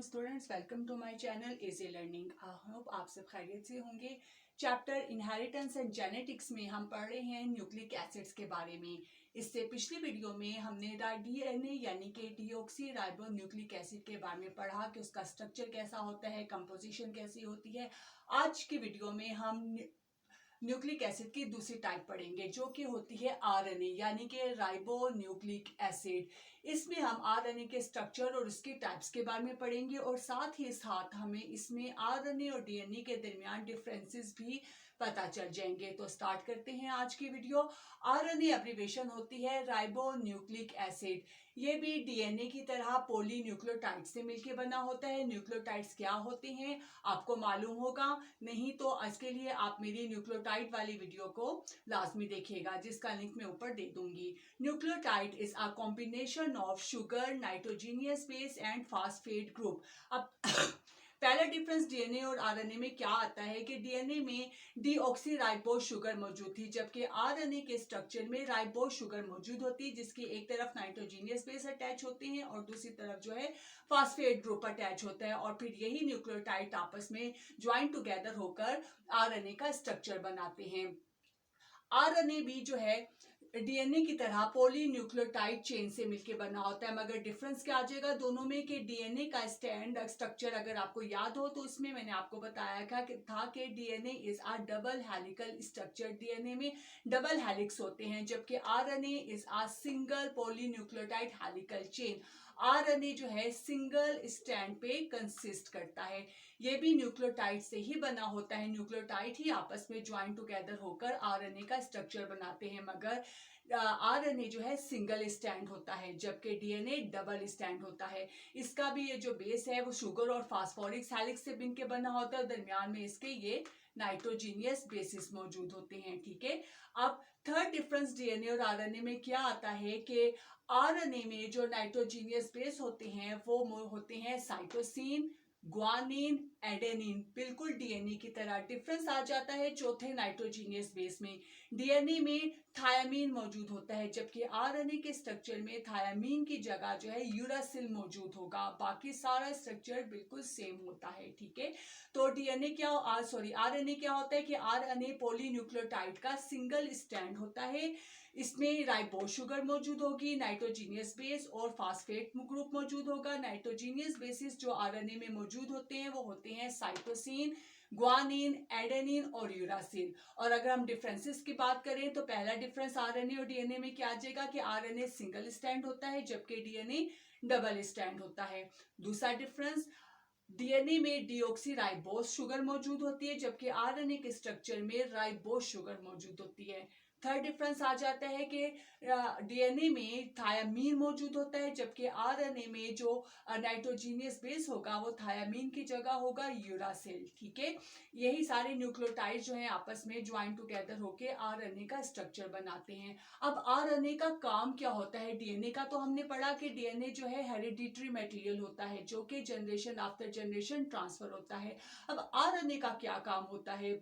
Students, welcome to my channel easy learning. I hope आप सब खैरियत से होंगे। चैप्टर इनहेरिटेंस एंड जेनेटिक्स में हम पढ़ रहे हैं न्यूक्लिक एसिड्स के बारे में। इससे पिछली वीडियो में हमने डीएनए यानी कि डीऑक्सी राइबो न्यूक्लिक एसिड के बारे में पढ़ा कि उसका स्ट्रक्चर कैसा होता है, कंपोजिशन कैसी होती है। आज की वीडियो में हम न्यूक्लिक एसिड की दूसरी टाइप पढ़ेंगे जो कि होती है आरएनए यानी कि राइबो न्यूक्लिक एसिड। इसमें हम आरएनए के स्ट्रक्चर और उसके टाइप्स के बारे में पढ़ेंगे और साथ ही साथ हमें इसमें आरएनए और डीएनए के दरमियान डिफरेंसेस भी पता चल जाएंगे। तो स्टार्ट करते हैं आज की वीडियो। आरएनए एब्रिविएशन होती है राइबो न्यूक्लिक एसिड। ये भी डीएनए की तरह पॉलीन्यूक्लियोटाइड से मिलकर बना होता है। न्यूक्लियोटाइड्स क्या होते हैं आपको मालूम होगा, नहीं तो आज के लिए आप मेरी न्यूक्लियोटाइड वाली वीडियो को लाजमी देखिएगा जिसका लिंक मैं ऊपर दे दूंगी। Nucleotide is a combination of sugar, nitrogenous base and phosphate group. अब पहला डिफरेंस डीएनए और आरएनए में क्या आता है कि डीएनए में डीऑक्सीराइबोस शुगर मौजूद थी, जबकि आरएनए के स्ट्रक्चर में राइबोस शुगर मौजूद होती है जिसकी एक तरफ नाइट्रोजीनियस बेस अटैच होते हैं और दूसरी तरफ जो है फास्फेट ग्रुप अटैच होता है और फिर यही न्यूक्लियोटाइड आपस में ज्वाइन टुगेदर होकर आरएनए का स्ट्रक्चर बनाते हैं। आरएनए भी जो है डीएनए की तरह पॉलीन्यूक्लियोटाइड चेन से मिलकर बना होता है, मगर डिफरेंस क्या आ जाएगा दोनों में कि डीएनए का स्टैंड स्ट्रक्चर अगर आपको याद हो तो इसमें मैंने आपको बताया था कि DNA is a double helical structure. DNA में डबल हेलिक्स होते हैं जबकि RNA is a single polynucleotide helical chain. RNA जो है सिंगल स्टैंड पे कंसिस्ट करता है। ये भी न्यूक्लियोटाइड से ही बना होता है। न्यूक्लियोटाइड ही आपस में ज्वाइन टुगेदर होकर आरएनए का स्ट्रक्चर बनाते हैं, मगर आरएनए जो है सिंगल स्टैंड होता है जबकि डीएनए डबल स्टैंड होता है। इसका भी ये जो बेस है वो शुगर और फास्फोरिक हेलिक्स से मिलकर बना होता है। दरमियान में इसके ये नाइट्रोजीनियस बेसिस मौजूद होते हैं। ठीक है, अब थर्ड डिफरेंस डीएनए और आरएनए में क्या आता है कि आरएनए में जो नाइट्रोजीनियस बेस होते हैं वो होते हैं साइटोसिन, ग्वानिन, एडेनिन। बिल्कुल डीएनए की तरह डिफरेंस आ जाता है चौथे नाइट्रोजीनियस बेस में। डीएनए में थायामीन मौजूद होता है जबकि आरएनए के स्ट्रक्चर में थायामीन की जगह जो है यूरासिल मौजूद होगा। बाकी सारा स्ट्रक्चर बिल्कुल सेम होता है। ठीक है, तो डीएनए क्या आरएनए क्या होता है कि आरएनए पॉलीन्यूक्लियोटाइड का सिंगल स्टैंड होता है। इसमें राइबोस शुगर मौजूद होगी, नाइट्रोजीनियस बेस और फास्फेट ग्रुप मौजूद होगा। नाइट्रोजीनियस बेसिस जो आरएनए में मौजूद होते हैं वो होते हैं साइटोसिन, ग्वानिन, एडेनिन और यूरासिल। और अगर हम डिफरेंसेस की बात करें तो पहला डिफरेंस आरएनए और डीएनए में क्या आ जाएगा कि आरएनए सिंगल स्टैंड होता है जबकि डीएनए डबल स्टैंड होता है। दूसरा डिफरेंस डीएनए में डीऑक्सीराइबोस शुगर मौजूद होती है जबकि आरएनए के स्ट्रक्चर में राइबोस शुगर मौजूद होती है। थर्ड डिफरेंस आ जाता है कि डीएनए में थायामीन मौजूद होता है जबकि आरएनए में जो नाइट्रोजीनियस बेस होगा वो थायामीन की जगह होगा यूरासिल। ठीक है, यही सारे न्यूक्लियोटाइड जो हैं आपस में ज्वाइन टुगेदर होके आरएनए का स्ट्रक्चर बनाते हैं। अब आरएनए का काम क्या होता है? डीएनए का तो हमने पढ़ा कि डीएनए जो है हेरिडिटरी मटेरियल होता है जो कि जनरेशन आफ्टर जनरेशन ट्रांसफर होता है। अब आरएनए का क्या काम होता है?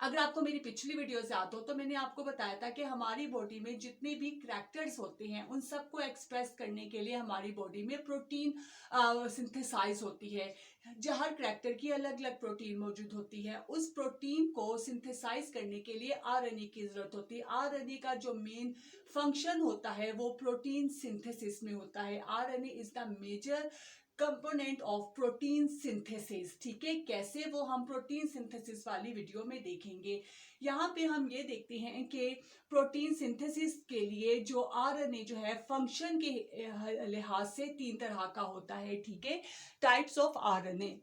अगर आपको मेरी पिछली वीडियोस याद हो तो मैंने आपको बताया था कि हमारी बॉडी में जितने भी करैक्टर्स होते हैं उन सबको एक्सप्रेस करने के लिए हमारी बॉडी में प्रोटीन सिंथेसाइज होती है। जो हर करैक्टर की अलग अलग प्रोटीन मौजूद होती है, उस प्रोटीन को सिंथेसाइज करने के लिए आरएनए की जरूरत होती है। आरएनए का जो मेन फंक्शन होता है वो प्रोटीन सिंथेसिस में होता है। RNA is the major component of protein synthesis. ठीक है, कैसे वो हम प्रोटीन सिंथेसिस वाली वीडियो में देखेंगे। यहाँ पे हम ये देखते हैं कि प्रोटीन सिंथेसिस के लिए जो आरएनए जो है फंक्शन के लिहाज से तीन तरह का होता है। ठीक है, types of RNA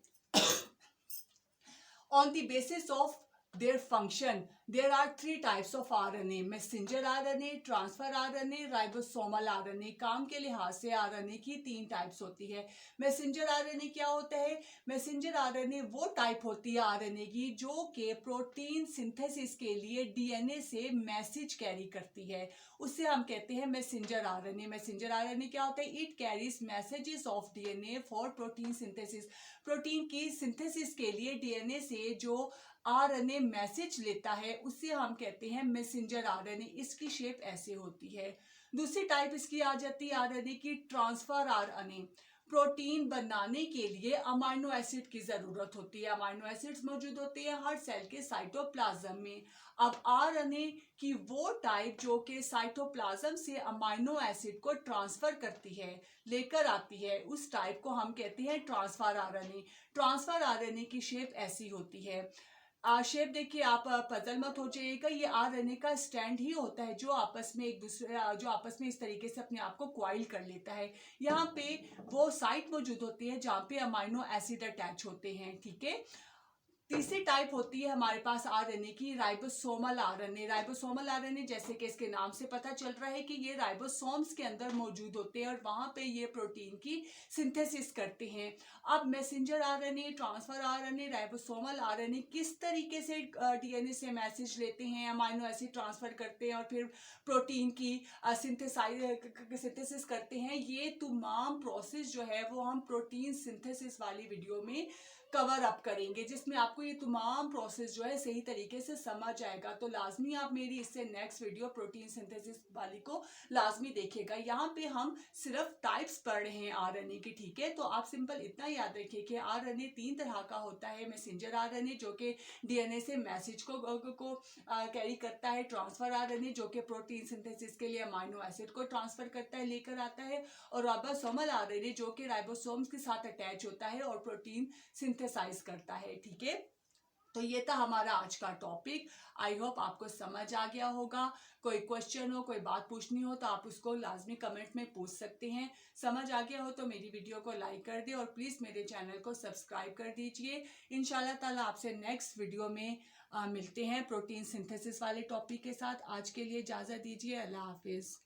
on the basis of their function there are three types of RNA: messenger RNA, transfer RNA, ribosomal RNA। काम के लिहाज से RNA की तीन टाइप्स होती है। मैसेंजर RNA क्या होता है? मैसेंजर RNA वो टाइप होती है RNA की जो कि प्रोटीन सिंथेसिस के लिए डीएनए से मैसेज कैरी करती है, उससे हम कहते हैं मैसेंजर RNA। मैसेंजर RNA क्या होता है? It carries messages of DNA for protein synthesis. Protein की सिंथेसिस के लिए डीएनए से जो आरएनए मैसेज लेता है उससे हम कहते हैं मैसेंजर आरएनए। इसकी शेप ऐसे होती है। दूसरी टाइप इसकी आ जाती है आरएनए की ट्रांसफर आरएनए। प्रोटीन बनाने के लिए अमाइनो एसिड की जरूरत होती है। अमाइनो एसिड्स मौजूद होते हैं हर सेल के साइटोप्लाज्म में। अब आरएनए की वो टाइप जो कि साइटोप्लाज्म से अमाइनो एसिड को ट्रांसफर करती है, लेकर आती है, उस टाइप को हम कहते हैं ट्रांसफर आरएनए। ट्रांसफर आरएनए की शेप ऐसी होती है। शेप देखिए, आप पजल मत हो जाइएगा, ये आरएनए का स्टैंड ही होता है जो आपस में एक दूसरे जो आपस में इस तरीके से अपने आप को क्वाइल कर लेता है। यहाँ पे वो साइट मौजूद होती है जहाँ पे अमाइनो एसिड अटैच होते हैं। ठीक है। तीसरी टाइप होती है हमारे पास आरएनए की, राइबोसोमल आरएनए। राइबोसोमल आरएनए जैसे कि इसके नाम से पता चल रहा है कि ये राइबोसोम्स के अंदर मौजूद होते हैं और वहां पे ये प्रोटीन की सिंथेसिस करते हैं। अब messenger RNA, transfer RNA, ribosomal RNA किस तरीके से डीएनए से मैसेज लेते हैं, अमाइनो एसिड ट्रांसफर करते हैं और फिर प्रोटीन की सिंथेसिस करते हैं, ये तमाम प्रोसेस जो है वो हम प्रोटीन सिंथेसिस वाली वीडियो में कवर अप करेंगे, जिसमें आपको ये तमाम प्रोसेस जो है सही तरीके से समझ आएगा। तो लाजमी आप मेरी इससे नेक्स्ट वीडियो प्रोटीन सिंथेसिस वाली को लाजमी देखिएगा। यहाँ पे हम सिर्फ टाइप्स पढ़ रहे हैं आरएनए की। ठीक है। तो आप सिंपल इतना याद रखिए कि आरएनए 3 तरह का होता है। मैसेंजर आरएनए जो कि डीएनए से मैसेज को कैरी करता है, ट्रांसफर आरएनए जो कि प्रोटीन सिंथेसिस के लिए अमाइनो एसिड को ट्रांसफर करता है, लेकर आता है, और राइबोसोमल आरएनए जो कि राइबोसोम्स के साथ अटैच होता है और प्रोटीन सिंथेसाइज करता है। ठीक है। तो ये था हमारा आज का टॉपिक। आई होप आपको समझ आ गया होगा। कोई क्वेश्चन हो, कोई बात पूछनी हो तो आप उसको लाजमी कमेंट में पूछ सकते हैं। समझ आ गया हो तो मेरी वीडियो को लाइक कर दे और प्लीज मेरे चैनल को सब्सक्राइब कर दीजिए। इंशाल्लाह ताला आपसे नेक्स्ट वीडियो में मिलते हैं प्रोटीन सिंथेसिस वाले टॉपिक के साथ। आज के लिए इजाजत दीजिए। अल्लाह हाफिज।